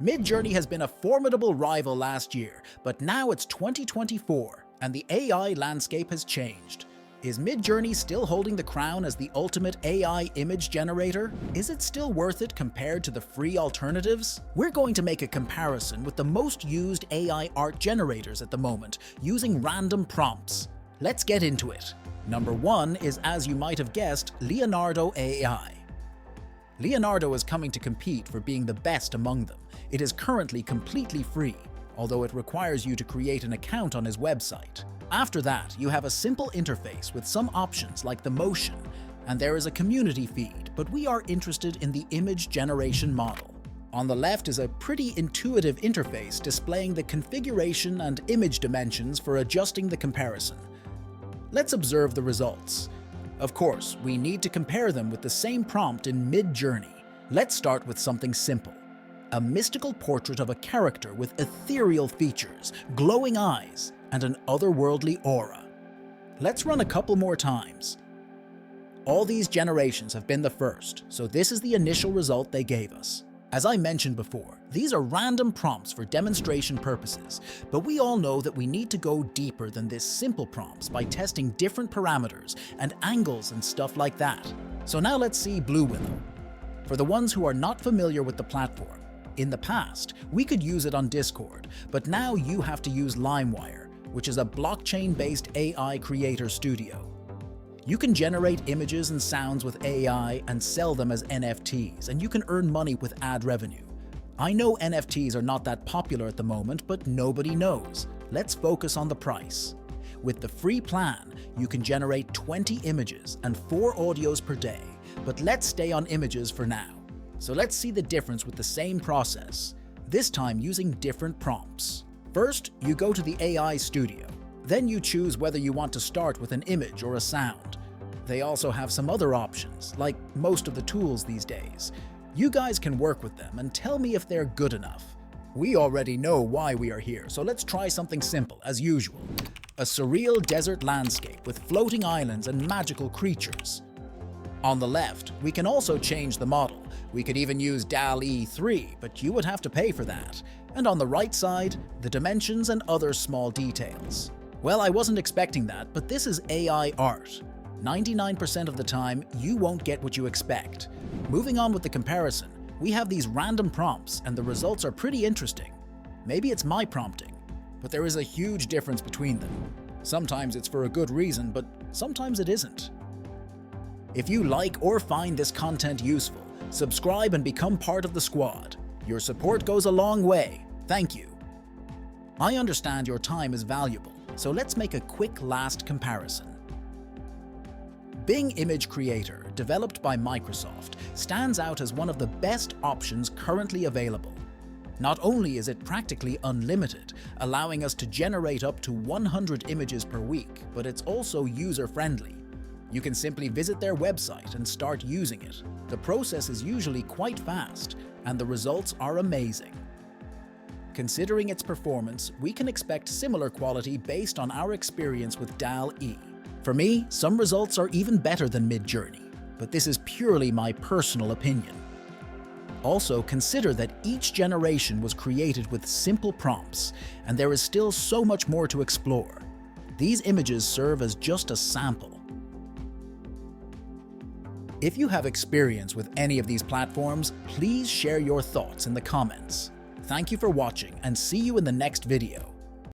Midjourney has been a formidable rival last year, but now it's 2024, and the AI landscape has changed. Is Midjourney still holding the crown as the ultimate AI image generator? Is it still worth it compared to the free alternatives? We're going to make a comparison with the most used AI art generators at the moment, using random prompts. Let's get into it. Number 1 is, as you might have guessed, Leonardo AI. Leonardo is coming to compete for being the best among them. It is currently completely free, although it requires you to create an account on his website. After that, you have a simple interface with some options like the motion, and there is a community feed, but we are interested in the image generation model. On the left is a pretty intuitive interface displaying the configuration and image dimensions for adjusting the comparison. Let's observe the results. Of course, we need to compare them with the same prompt in Midjourney. Let's start with something simple. A mystical portrait of a character with ethereal features, glowing eyes, and an otherworldly aura. Let's run a couple more times. All these generations have been the first, so this is the initial result they gave us. As I mentioned before, these are random prompts for demonstration purposes, but we all know that we need to go deeper than this simple prompts by testing different parameters and angles and stuff like that. So now let's see Bluewillow. For the ones who are not familiar with the platform, in the past, we could use it on Discord, but now you have to use LimeWire, which is a blockchain-based AI creator studio. You can generate images and sounds with AI and sell them as NFTs, and you can earn money with ad revenue. I know NFTs are not that popular at the moment, but nobody knows. Let's focus on the price. With the free plan, you can generate 20 images and 4 audios per day, but let's stay on images for now. So let's see the difference with the same process, this time using different prompts. First, you go to the AI studio. Then you choose whether you want to start with an image or a sound. They also have some other options, like most of the tools these days. You guys can work with them and tell me if they're good enough. We already know why we are here, so let's try something simple, as usual. A surreal desert landscape with floating islands and magical creatures. On the left, we can also change the model. We could even use DALL-E 3, but you would have to pay for that. And on the right side, the dimensions and other small details. Well, I wasn't expecting that, but this is AI art. 99% of the time, you won't get what you expect. Moving on with the comparison, we have these random prompts and the results are pretty interesting. Maybe it's my prompting, but there is a huge difference between them. Sometimes it's for a good reason, but sometimes it isn't. If you like or find this content useful, subscribe and become part of the squad. Your support goes a long way. Thank you. I understand your time is valuable, so let's make a quick last comparison. Bing Image Creator, developed by Microsoft, stands out as one of the best options currently available. Not only is it practically unlimited, allowing us to generate up to 100 images per week, but it's also user-friendly. You can simply visit their website and start using it. The process is usually quite fast, and the results are amazing. Considering its performance, we can expect similar quality based on our experience with DALL-E. For me, some results are even better than Midjourney, but this is purely my personal opinion. Also, consider that each generation was created with simple prompts, and there is still so much more to explore. These images serve as just a sample. If you have experience with any of these platforms, please share your thoughts in the comments. Thank you for watching and see you in the next video.